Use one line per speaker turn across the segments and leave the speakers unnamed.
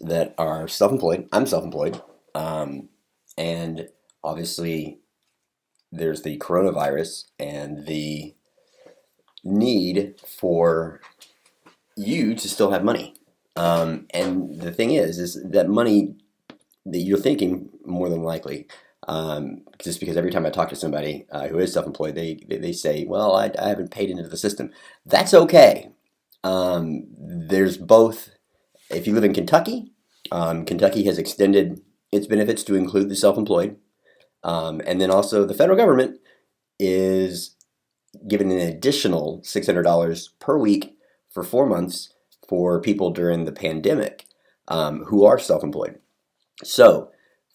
that are self-employed. I'm self-employed, and obviously there's the coronavirus and the need for you to still have money. And the thing is that money that you're thinking more than likely, just because every time I talk to somebody who is self-employed, they say, "Well, I haven't paid into the system." That's okay. There's both. If you live in Kentucky, Kentucky has extended its benefits to include the self-employed, and then also the federal government is giving an additional $600 per week for 4 months for people during the pandemic who are self-employed. So,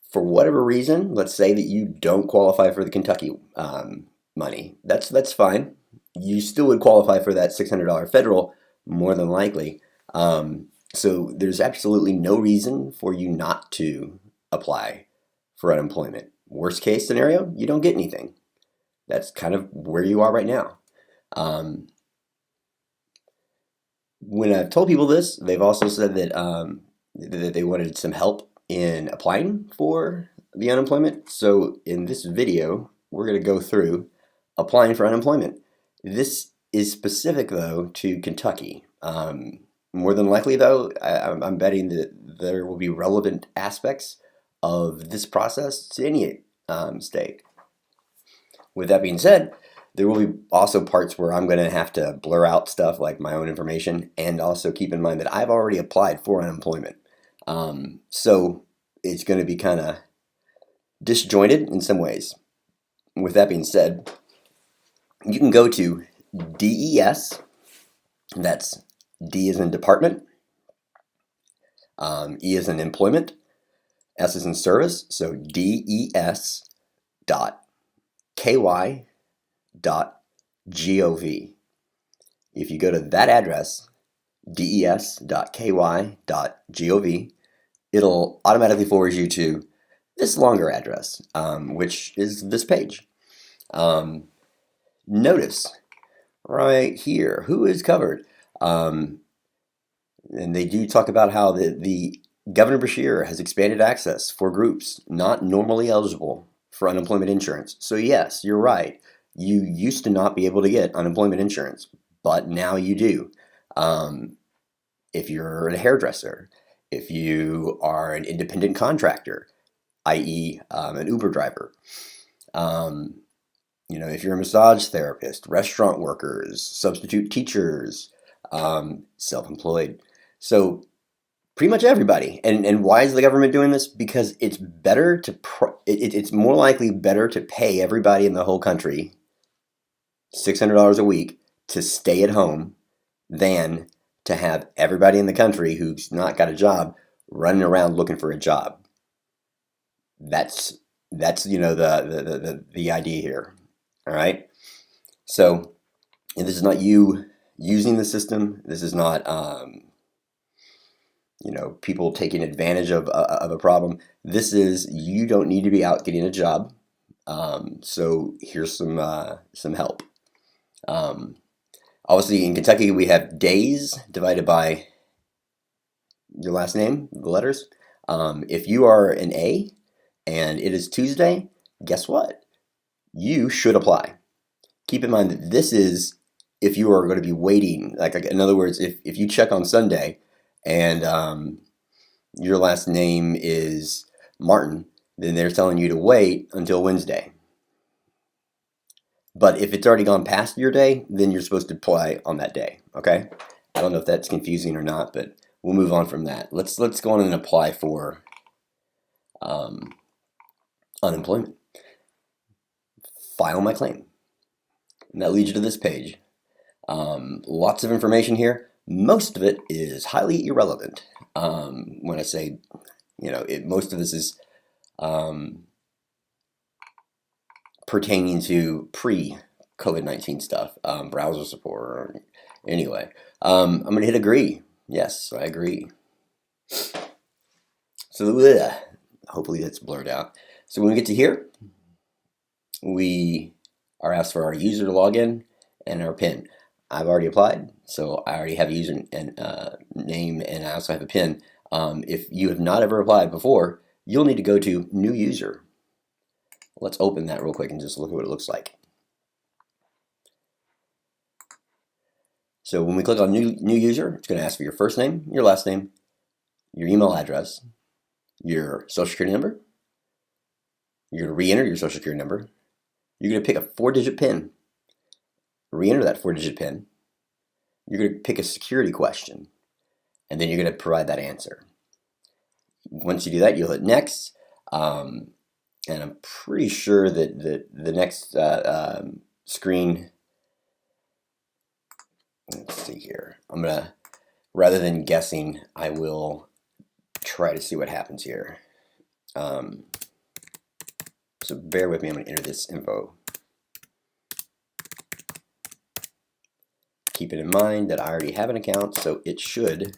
for whatever reason, let's say that you don't qualify for the Kentucky money. That's fine. You still would qualify for that $600 federal, more than likely. So there's absolutely no reason for you not to apply for unemployment. Worst case scenario, you don't get anything. That's kind of where you are right now. When I've told people this, they've also said that they wanted some help in applying for the unemployment. So in this video, we're going to go through applying for unemployment. This is specific, though, to Kentucky. More than likely, though, I'm betting that there will be relevant aspects of this process to any state. With that being said, there will be also parts where I'm going to have to blur out stuff like my own information, and also keep in mind that I've already applied for unemployment. So it's going to be kind of disjointed in some ways. With that being said, you can go to DES, that's D as in department, E as in employment, S as in service, so DES dot KY dot gov. If you go to that address, des.ky.gov, it'll automatically forward you to this longer address, which is this page. Notice right here who is covered. And they do talk about how the Governor Bashir has expanded access for groups not normally eligible for unemployment insurance. So yes, you're right. You used to not be able to get unemployment insurance, but now you do. If you're a hairdresser, if you are an independent contractor, i.e. An Uber driver, if you're a massage therapist, restaurant workers, substitute teachers, self-employed. So pretty much everybody. And why is the government doing this? Because it's better to it's more likely better to pay everybody in the whole country $600 a week to stay at home than to have everybody in the country who's not got a job running around looking for a job. That's the idea here. All right. So this is not you using the system. This is not people taking advantage of a problem. This is, you don't need to be out getting a job. So here's some help. Obviously, in Kentucky, we have days divided by your last name, the letters. If you are an A and it is Tuesday, guess what? You should apply. Keep in mind that this is if you are going to be waiting. Like in other words, if you check on Sunday and your last name is Martin, then they're telling you to wait until Wednesday. But if it's already gone past your day, then you're supposed to apply on that day, okay? I don't know if that's confusing or not, but we'll move on from that. Let's go on and apply for unemployment. File my claim. And that leads you to this page. Lots of information here. Most of it is highly irrelevant. When I say, most of this is pertaining to pre-COVID-19 stuff, browser support. Anyway, I'm going to hit agree. Yes, I agree. So hopefully that's blurred out. So when we get to here, we are asked for our user to log in and our PIN. I've already applied, so I already have a user and name, and I also have a PIN. If you have not ever applied before, you'll need to go to New User. Let's open that real quick and just look at what it looks like. So when we click on new User, it's going to ask for your first name, your last name, your email address, your social security number. You're going to re-enter your social security number. You're going to pick a 4-digit PIN. Re-enter that 4-digit PIN. You're going to pick a security question, and then you're going to provide that answer. Once you do that, you'll hit next, and I'm pretty sure that the next screen, let's see here, I'm going to, rather than guessing, I will try to see what happens here. So bear with me, I'm going to enter this info. Keep it in mind that I already have an account, so it should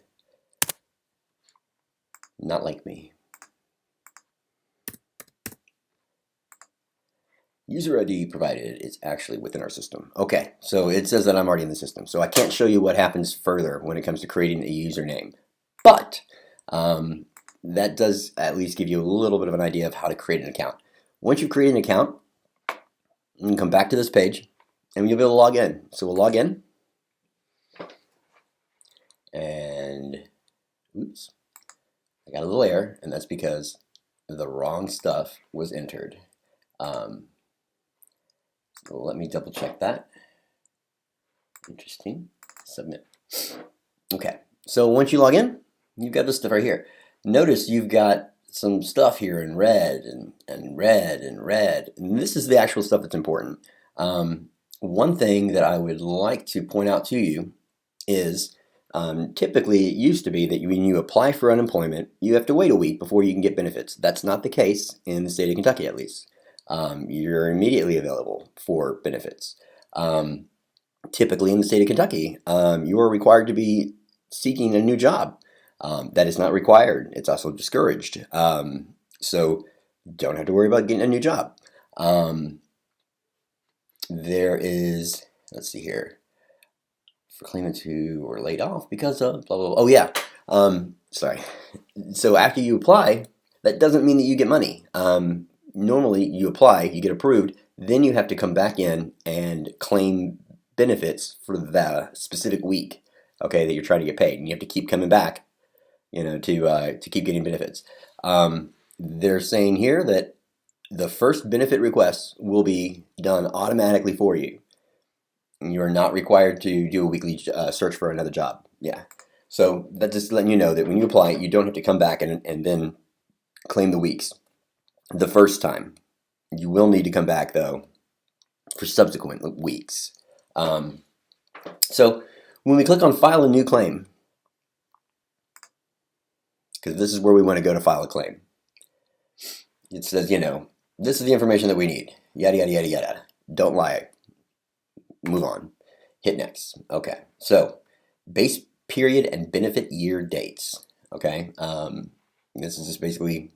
not like me. User ID provided is actually within our system. Okay, so it says that I'm already in the system, so I can't show you what happens further when it comes to creating a username. But that does at least give you a little bit of an idea of how to create an account. Once you've created an account, you can come back to this page, and you'll be able to log in. So we'll log in. And oops, I got a little error, and that's because the wrong stuff was entered. So let me double check that. Interesting. Submit. Okay, so once you log in, you've got this stuff right here. Notice you've got some stuff here in red and red and red, and this is the actual stuff that's important. One thing that I would like to point out to you is typically it used to be that when you apply for unemployment, you have to wait a week before you can get benefits. That's not the case in the state of Kentucky, at least. You're immediately available for benefits. Typically in the state of Kentucky, you are required to be seeking a new job. That is not required. It's also discouraged. So don't have to worry about getting a new job. There is, let's see here, for claimants who were laid off because of blah, blah, blah. Oh yeah, sorry. So after you apply, that doesn't mean that you get money. Normally you apply, you get approved, then you have to come back in and claim benefits for the specific week, okay, that you're trying to get paid, and you have to keep coming back, you know, to keep getting benefits. They're saying here that the first benefit request will be done automatically for you. You're not required to do a weekly search for another job. Yeah. So that's just letting you know that when you apply, you don't have to come back and then claim the weeks the first time. You will need to come back, though, for subsequent weeks. So when we click on File a New Claim, because this is where we want to go to file a claim, it says, you know, this is the information that we need. Yada, yada, yada, yada. Don't lie. Move on. Hit next. Okay. So base period and benefit year dates. Okay. This is just basically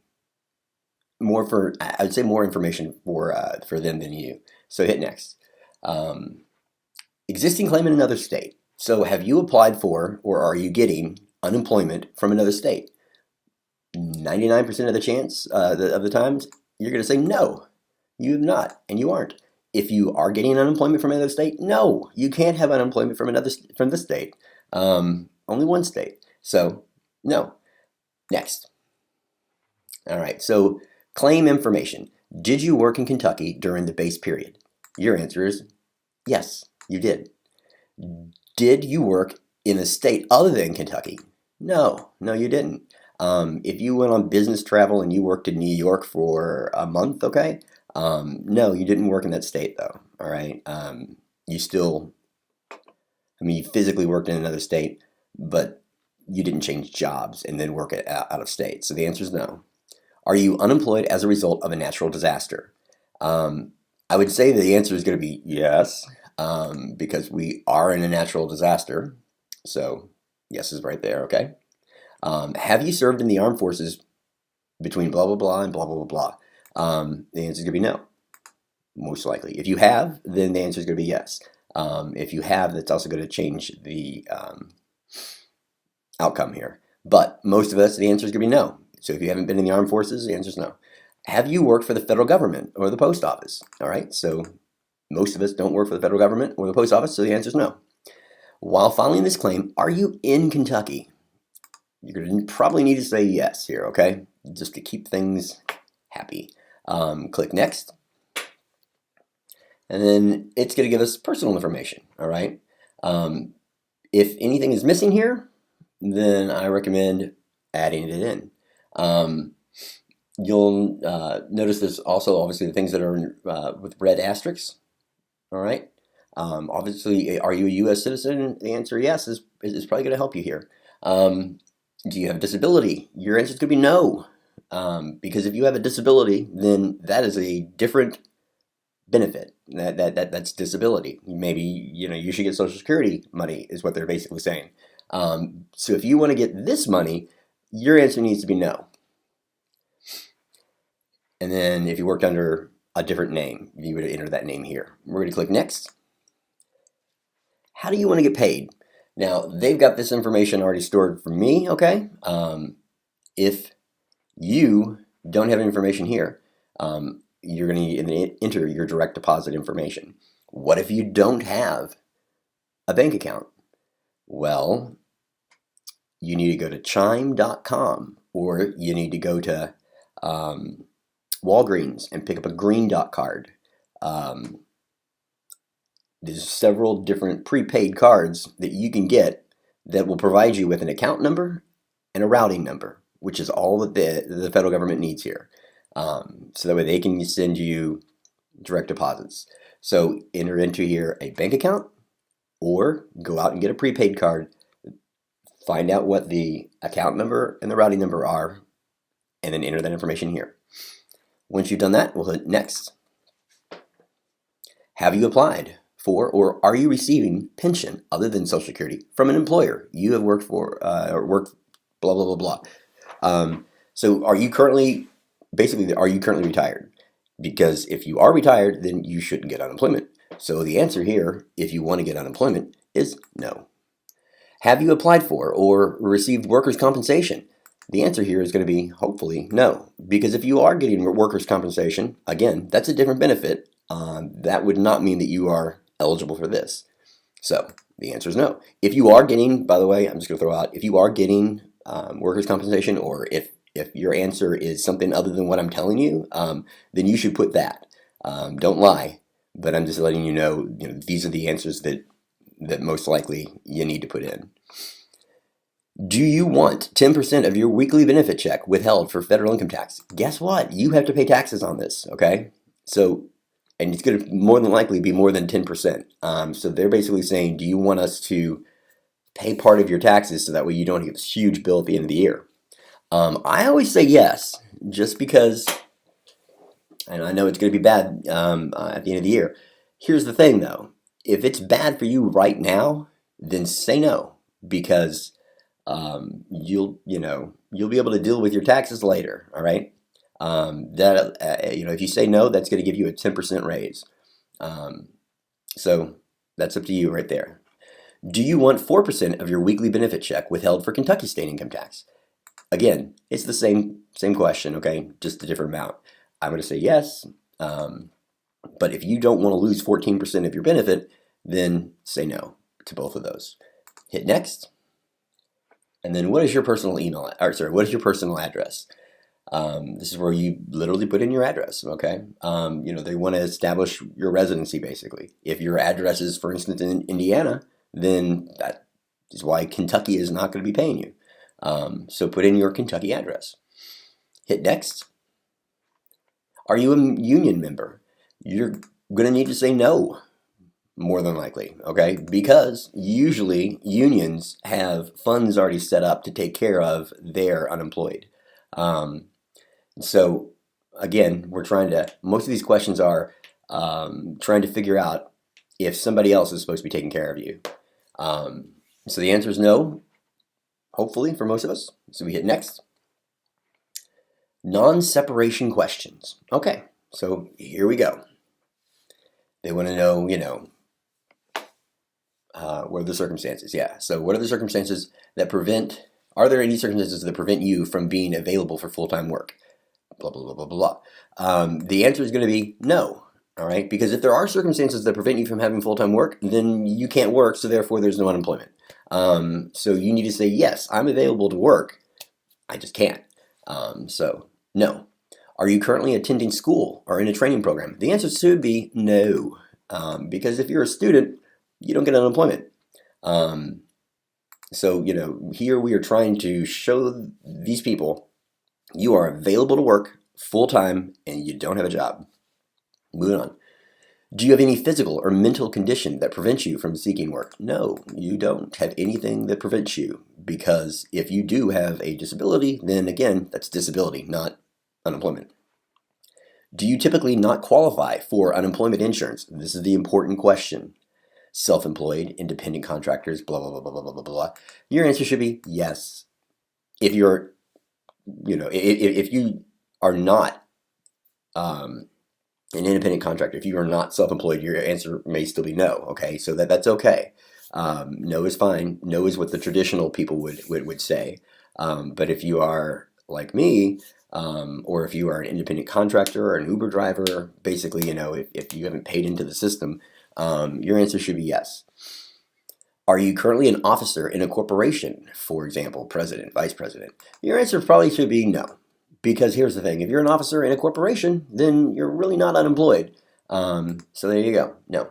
more for, I would say more information for them than you. So hit next. Existing claim in another state. So have you applied for or are you getting unemployment from another state? 99% of the chance of the times you're going to say no, you have not, and you aren't. If you are getting unemployment from another state, no, you can't have unemployment from this state. Only one state. So no. Next. All right. So claim information. Did you work in Kentucky during the base period? Your answer is yes, you did. Did you work in a state other than Kentucky? No, you didn't. If you went on business travel and you worked in New York for a month, okay? No, you didn't work in that state though, all right? You still, you physically worked in another state, but you didn't change jobs and then work out of state. So the answer is no. Are you unemployed as a result of a natural disaster? I would say the answer is going to be yes, because we are in a natural disaster. So yes is right there, okay? Have you served in the armed forces between blah, blah, blah and blah, blah, blah, blah? The answer is going to be no, most likely. If you have, then the answer is going to be yes. If you have, that's also going to change the outcome here. But most of us, the answer is going to be no. So if you haven't been in the armed forces, the answer is no. Have you worked for the federal government or the post office? All right, so most of us don't work for the federal government or the post office, so the answer is no. While filing this claim, are you in Kentucky? You're going to probably need to say yes here, okay? Just to keep things happy. Click next. And then it's going to give us personal information, all right? If anything is missing here, then I recommend adding it in. You'll notice there's also obviously the things that are with red asterisks, all right? Obviously, are you a U.S. citizen? The answer yes is probably going to help you here. Do you have a disability? Your answer is going to be no, because if you have a disability, then that is a different benefit. That's disability. Maybe you should get Social Security money is what they're basically saying. So if you want to get this money, your answer needs to be no. And then if you worked under a different name, you would enter that name here. We're going to click next. How do you want to get paid? Now, they've got this information already stored for me, okay? If you don't have information here, you're going to enter your direct deposit information. What if you don't have a bank account? Well, you need to go to chime.com, or you need to go to Walgreens and pick up a green dot card. There's several different prepaid cards that you can get that will provide you with an account number and a routing number, which is all that the federal government needs here. So that way they can send you direct deposits. So enter into here a bank account, or go out and get a prepaid card, find out what the account number and the routing number are, and then enter that information here. Once you've done that, we'll hit next. Have you applied for, or are you receiving pension other than Social Security from an employer you have worked for, or worked blah, blah, blah, blah. So are you currently retired? Because if you are retired, then you shouldn't get unemployment. So the answer here, if you want to get unemployment, is no. Have you applied for or received workers' compensation? The answer here is going to be hopefully no. Because if you are getting workers' compensation, again, that's a different benefit. That would not mean that you are eligible for this. So the answer is no. If you are getting, by the way, I'm just going to throw out, if you are getting workers' compensation, or if your answer is something other than what I'm telling you, then you should put that. Don't lie, but I'm just letting you know, these are the answers that most likely you need to put in. Do you want 10% of your weekly benefit check withheld for federal income tax? Guess what? You have to pay taxes on this, okay? So, and it's going to more than likely be more than 10%. So they're basically saying, do you want us to pay part of your taxes so that way you don't get this huge bill at the end of the year? I always say yes, just because, and I know it's going to be bad at the end of the year. Here's the thing, though. If it's bad for you right now, then say no, because you'll be able to deal with your taxes later. All right. If you say no, that's going to give you a 10% raise. So that's up to you right there. Do you want 4% of your weekly benefit check withheld for Kentucky state income tax? Again, it's the same question, okay? Just a different amount. I'm going to say yes. But if you don't want to lose 14% of your benefit, then say no to both of those. Hit next. And then what is your personal what is your personal address? This is where you literally put in your address, okay? They want to establish your residency, basically. If your address is, for instance, in Indiana, then that is why Kentucky is not going to be paying you. So put in your Kentucky address. Hit next. Are you a union member? You're going to need to say no, more than likely, okay? Because usually unions have funds already set up to take care of their unemployed. So again, most of these questions are trying to figure out if somebody else is supposed to be taking care of you. So the answer is no, hopefully, for most of us. So we hit next. Non-separation questions. Okay, so here we go. They want to know, what are the circumstances? Yeah, so what are the circumstances that prevent Are there any circumstances that prevent you from being available for full-time work? Blah, blah, blah, blah, blah, blah. The answer is going to be no. All right. Because if there are circumstances that prevent you from having full-time work, then you can't work. So therefore there's no unemployment. So you need to say, yes, I'm available to work. I just can't. So no. Are you currently attending school or in a training program? The answer should be no. Because if you're a student, you don't get unemployment. So, here we are trying to show these people you are available to work full-time and you don't have a job. Moving on. Do you have any physical or mental condition that prevents you from seeking work? No, you don't have anything that prevents you, because if you do have a disability, then again, that's disability, not unemployment. Do you typically not qualify for unemployment insurance? This is the important question. Self-employed, independent contractors, blah, blah, blah, blah, blah, blah, blah. Your answer should be yes. If you're, if you are not an independent contractor, if you are not self-employed, your answer may still be no. Okay, so that's okay. No is fine. No is what the traditional people would say. But if you are like me, or if you are an independent contractor or an Uber driver, basically, if you haven't paid into the system, your answer should be yes. Are you currently an officer in a corporation, for example, president, vice president? Your answer probably should be no. Because here's the thing, if you're an officer in a corporation, then you're really not unemployed. So there you go, no.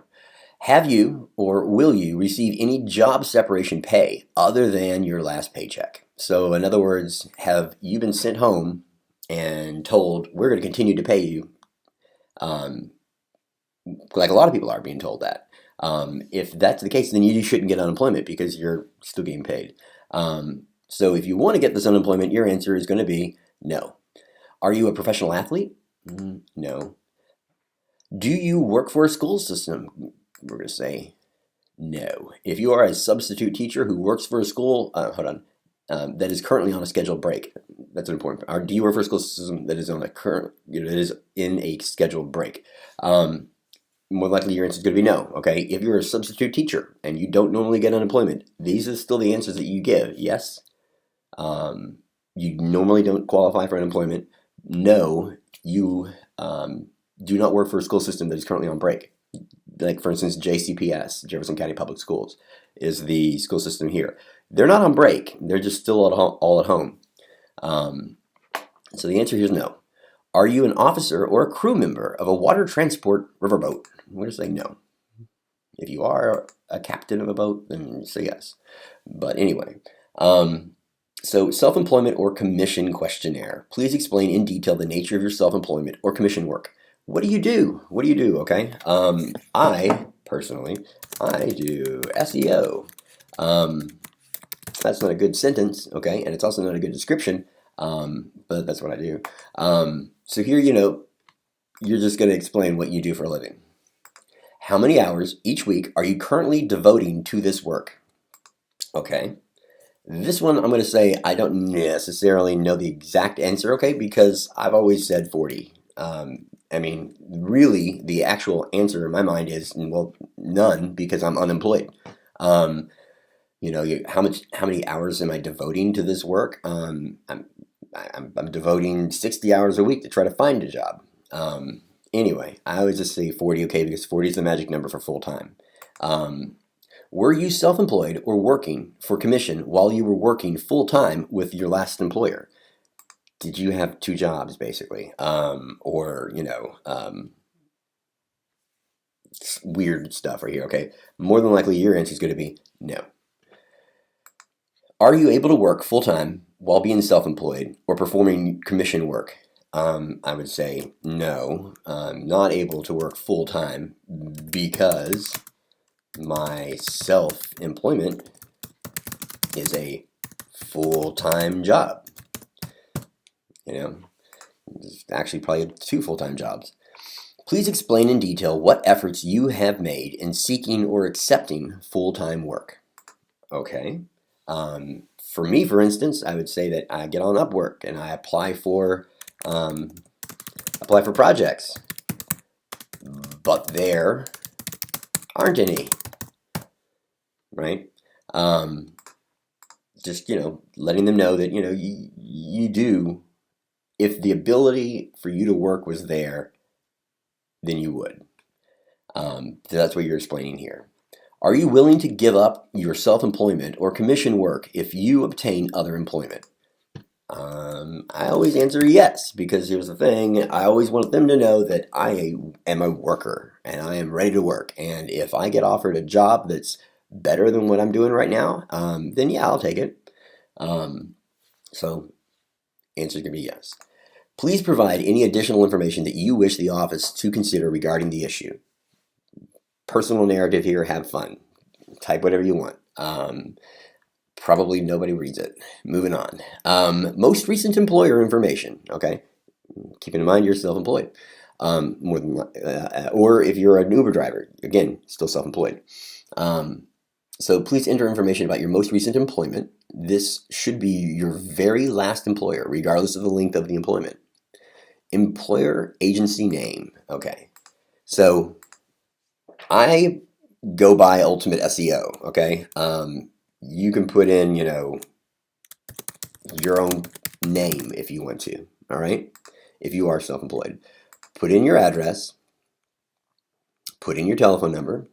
Have you or will you receive any job separation pay other than your last paycheck? So in other words, have you been sent home and told, we're going to continue to pay you, like a lot of people are being told that. If that's the case, then you shouldn't get unemployment because you're still being paid. So if you want to get this unemployment, your answer is going to be no. Are you a professional athlete? No. Do you work for a school system? We're going to say no. If you are a substitute teacher who works for a school, that is currently on a scheduled break, that's an important. Or do you work for a school system that is on a current, that is in a scheduled break? More likely your answer is going to be no. Okay, if you're a substitute teacher and you don't normally get unemployment, these are still the answers that you give. Yes, you normally don't qualify for unemployment. No, you do not work for a school system that is currently on break. Like, for instance, JCPS, Jefferson County Public Schools, is the school system here. They're not on break. They're just still all at home. So the answer here is no. Are you an officer or a crew member of a water transport riverboat? We're going to say no. If you are a captain of a boat, then say yes. But anyway, so self-employment or commission questionnaire. Please explain in detail the nature of your self-employment or commission work. What do you do? What do you do? Okay. I personally do SEO. That's not a good sentence. Okay. And it's also not a good description. But that's what I do. So here, you're just going to explain what you do for a living. How many hours each week are you currently devoting to this work? Okay. This one, I'm going to say I don't necessarily know the exact answer, okay, because I've always said 40. Really, the actual answer in my mind is, well, none, because I'm unemployed. How many hours am I devoting to this work? I'm devoting 60 hours a week to try to find a job. Anyway, I always just say 40, okay, because 40 is the magic number for full time. Were you self-employed or working for commission while you were working full time with your last employer? Did you have two jobs, basically? Weird stuff right here, okay? More than likely, your answer is going to be no. Are you able to work full time while being self-employed or performing commission work? I would say no. I'm not able to work full time because my self-employment is a full-time job. It's actually probably two full-time jobs. Please explain in detail what efforts you have made in seeking or accepting full-time work. Okay. For me, for instance, I would say that I get on Upwork and I apply for projects, but there aren't any, right? just, letting them know that, you do, if the ability for you to work was there, then you would. So that's what you're explaining here. Are you willing to give up your self-employment or commission work if you obtain other employment? I always answer yes, because here's the thing. I always want them to know that I am a worker and I am ready to work. And if I get offered a job that's better than what I'm doing right now, then yeah, I'll take it. So answer is going to be yes. Please provide any additional information that you wish the office to consider regarding the issue. Personal narrative here, have fun. Type whatever you want. Probably nobody reads it. Moving on. Most recent employer information. Okay, keeping in mind you're self-employed. More than, or if you're an Uber driver, again, still self-employed. So please enter information about your most recent employment. This should be your very last employer, regardless of the length of the employment. Employer agency name. Okay, so I go by Ultimate SEO. Okay. You can put in, your own name if you want to, all right? If you are self-employed. Put in your address, put in your telephone number.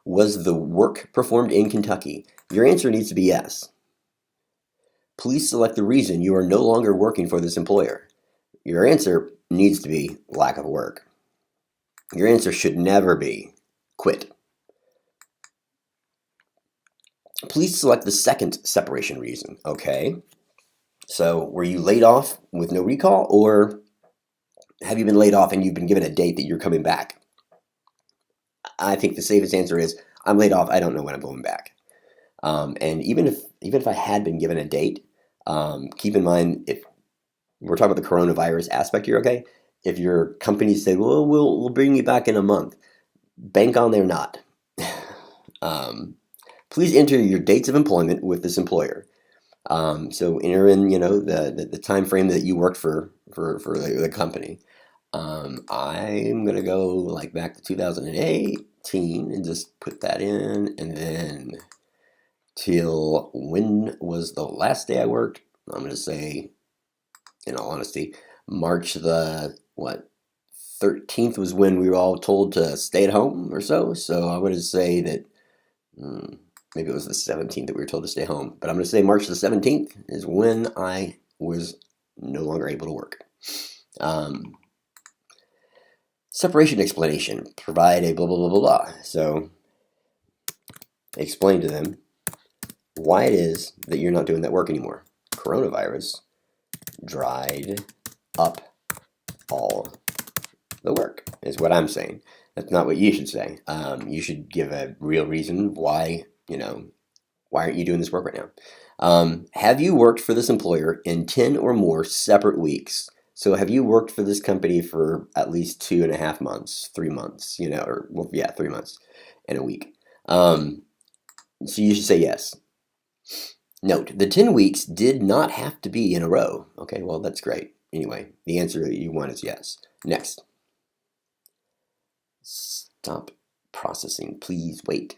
Was the work performed in Kentucky? Your answer needs to be yes. Please select the reason you are no longer working for this employer. Your answer needs to be lack of work. Your answer should never be quit. Please select the second separation reason. Okay, so were you laid off with no recall, or have you been laid off and you've been given a date that you're coming back? I think the safest answer is I'm laid off. I don't know when I'm going back. And even if I had been given a date, keep in mind, if we're talking about the coronavirus aspect here, okay? If your company said, well, we'll bring you back in a month, bank on they're not. Please enter your dates of employment with this employer. So enter in, the time frame that you worked for the company. I'm gonna go like back to 2018 and just put that in, and then till when was the last day I worked? I'm gonna say, in all honesty, March the 13th was when we were all told to stay at home or so. So I'm gonna say that. Maybe it was the 17th that we were told to stay home. But I'm going to say March the 17th is when I was no longer able to work. Separation explanation. Provide a blah, blah, blah, blah, blah. So explain to them why it is that you're not doing that work anymore. Coronavirus dried up all the work is what I'm saying. That's not what you should say. You should give a real reason why, why aren't you doing this work right now? Have you worked for this employer in 10 or more separate weeks? So have you worked for this company for at least 2.5 months, 3 months, 3 months and a week? So you should say yes. Note, the 10 weeks did not have to be in a row. Okay, well, that's great. Anyway, the answer that you want is yes. Next. Stop processing. Please wait.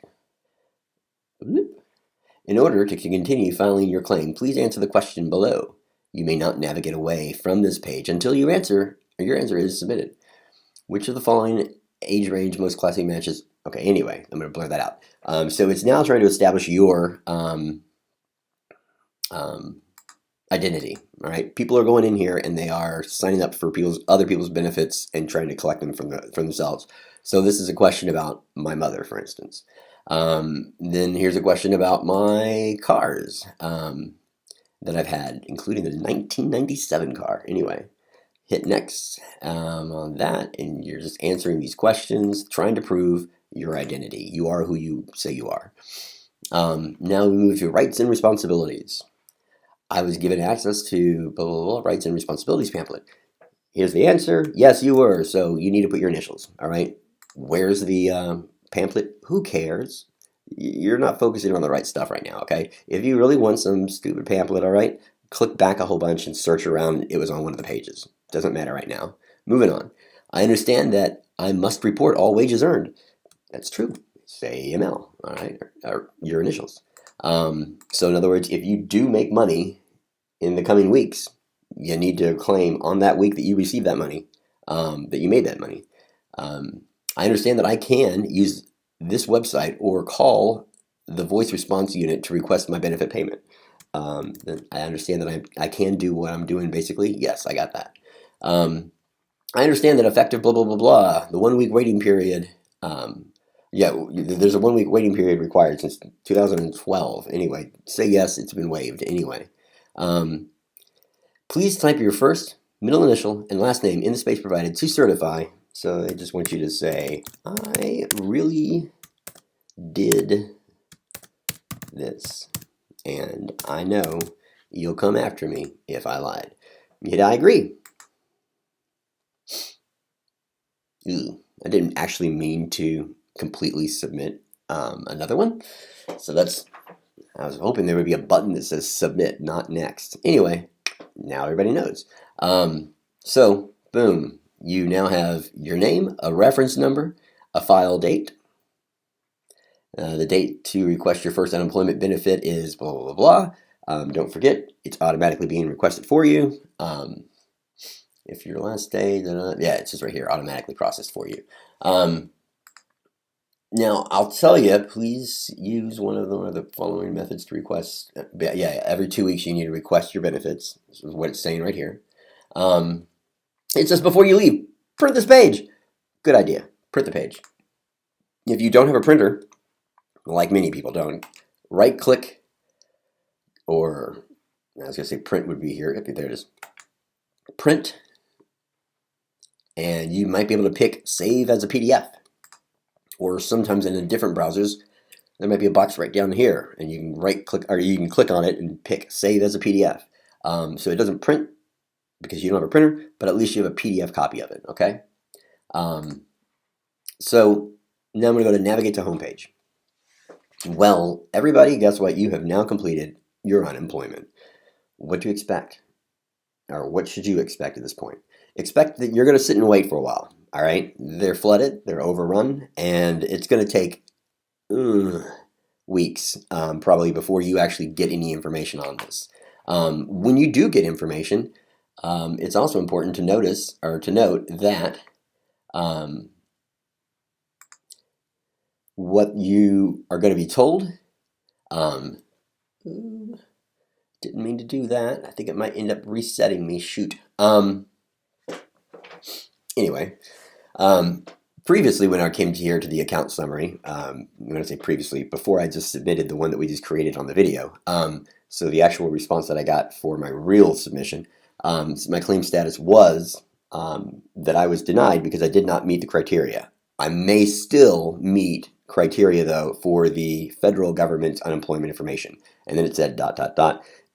In order to continue filing your claim, please answer the question below. You may not navigate away from this page until your answer is submitted. Which of the following age range most closely matches? Okay, anyway, I'm going to blur that out. So it's now trying to establish your identity. All right, people are going in here and they are signing up for other people's benefits and trying to collect them from themselves. So this is a question about my mother, for instance. Then here's a question about my cars that I've had, including the 1997 car. Anyway, hit next on that, and you're just answering these questions, trying to prove your identity. You are who you say you are. Now we move to rights and responsibilities. I was given access to blah, blah, blah, rights and responsibilities pamphlet. Here's the answer. Yes, you were. So you need to put your initials. All right. Where's the pamphlet? Who cares? You're not focusing on the right stuff right now. Okay. If you really want some stupid pamphlet, all right, click back a whole bunch and search around. It was on one of the pages. Doesn't matter right now. Moving on. I understand that I must report all wages earned. That's true. Say ML. All right. Or your initials. So in other words, if you do make money in the coming weeks, you need to claim on that week that you received that money, that you made that money. I understand that I can use this website or call the voice response unit to request my benefit payment. I understand that I can do what I'm doing basically. Yes, I got that. I understand that effective blah, blah, blah, blah, the 1 week waiting period. Yeah, there's a 1 week waiting period required since 2012. Anyway, say yes, it's been waived. Anyway, please type your first, middle initial, and last name in the space provided to certify. So I just want you to say, I really did this, and I know you'll come after me if I lied. Hit I agree. Ooh, I didn't actually mean to completely submit another one. So I was hoping there would be a button that says submit, not next. Anyway, now everybody knows. So, boom, you now have your name, a reference number, a file date. The date to request your first unemployment benefit is blah, blah, blah, blah. Don't forget, it's automatically being requested for you. If your last day, yeah, it's just right here, automatically processed for you. Now, I'll tell you, please use one of the following methods to request. Yeah, every 2 weeks you need to request your benefits. This is what it's saying right here. It says before you leave, print this page. Good idea. Print the page. If you don't have a printer, like many people don't, right click, or I was going to say print would be here. There it is. Print. And you might be able to pick save as a PDF. Or sometimes in the different browsers, there might be a box right down here, and you can right click, or you can click on it and pick save as a PDF. So it doesn't print because you don't have a printer, but at least you have a PDF copy of it, okay? So now I'm going to go to navigate to homepage. Well, everybody, guess what? You have now completed your unemployment. What do you expect? Or what should you expect at this point? Expect that you're going to sit and wait for a while. All right, they're flooded, they're overrun, and it's going to take weeks probably before you actually get any information on this. When you do get information, it's also important to note that what you are going to be told. Didn't mean to do that. I think it might end up resetting me. Shoot. Anyway. Previously, when I came here to the account summary, when I say previously, before I just submitted the one that we just created on the video, so the actual response that I got for my real submission, my claim status was that I was denied because I did not meet the criteria. I may still meet criteria, though, for the federal government's unemployment information. And then it said ...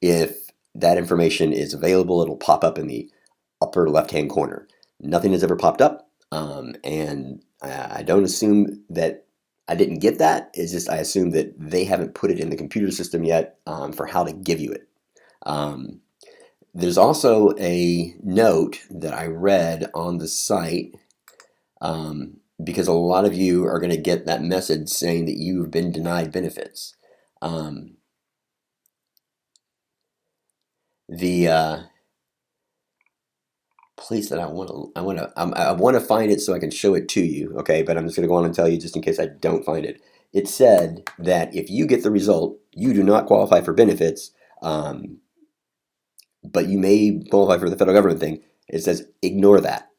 If that information is available, it'll pop up in the upper left-hand corner. Nothing has ever popped up. And I don't assume that I didn't get that. It's just I assume that they haven't put it in the computer system yet for how to give you it. There's also a note that I read on the site because a lot of you are going to get that message saying that you've been denied benefits. The place that I want to find it so I can show it to you, okay? But I'm just going to go on and tell you just in case I don't find it. It said that if you get the result, you do not qualify for benefits, but you may qualify for the federal government thing. It says ignore that.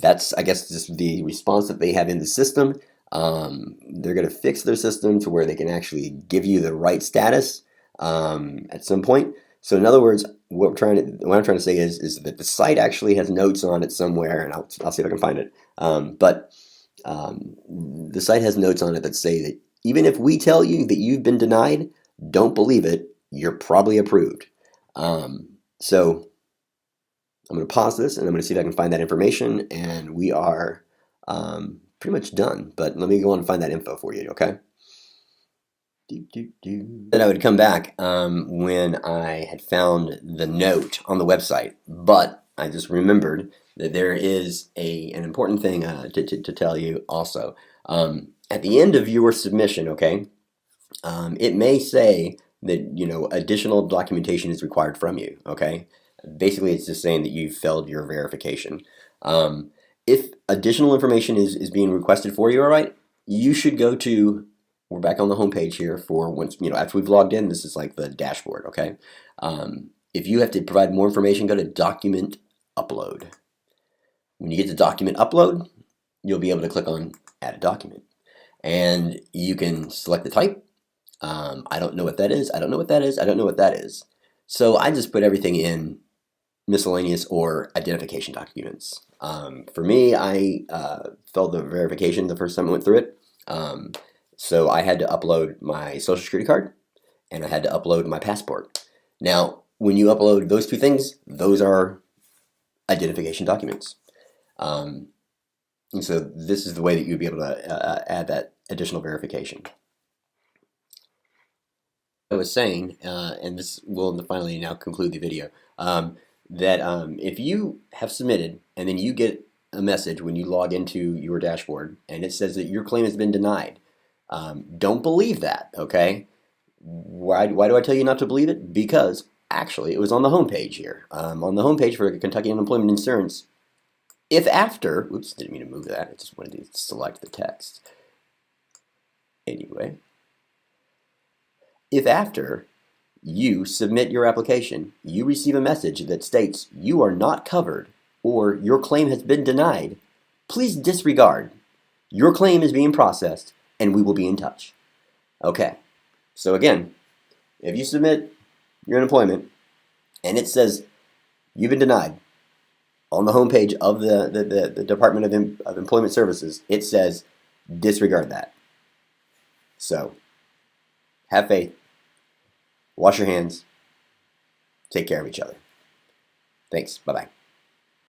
That's, I guess, just the response that they have in the system. They're going to fix their system to where they can actually give you the right status at some point. So in other words, what I'm trying to say is that the site actually has notes on it somewhere, and I'll see if I can find it. But the site has notes on it that say that even if we tell you that you've been denied, don't believe it. You're probably approved. So I'm going to pause this, and I'm going to see if I can find that information, and we are pretty much done. But let me go on and find that info for you, okay? Then I would come back when I had found the note on the website, but I just remembered that there is an important thing to tell you also. At the end of your submission, okay, it may say that additional documentation is required from you. Okay, basically it's just saying that you've failed your verification. If additional information is being requested for you, all right, you should go to. We're back on the home page here for once after we've logged in. This is like the dashboard. Okay, if you have to provide more information, go to Document Upload. When you get to Document Upload, you'll be able to click on Add a Document, and you can select the type. I don't know what that is. I don't know what that is. I don't know what that is. So I just put everything in miscellaneous or identification documents. For me, I failed the verification the first time I went through it. So I had to upload my social security card and I had to upload my passport. Now, when you upload those two things, those are identification documents. And so this is the way that you'd be able to add that additional verification. I was saying, and this will finally now conclude the video, that if you have submitted and then you get a message when you log into your dashboard and it says that your claim has been denied, don't believe that, okay? Why do I tell you not to believe it? Because actually it was on the home page here. On the home page for Kentucky Unemployment Insurance, if after, oops, didn't mean to move that, I just wanted to select the text. Anyway, if after you submit your application, you receive a message that states you are not covered or your claim has been denied, please disregard. Your claim is being processed and we will be in touch. Okay, so again, if you submit your unemployment and it says you've been denied, on the homepage of the Department of Employment Services, it says disregard that. So, have faith, wash your hands, take care of each other. Thanks, bye-bye.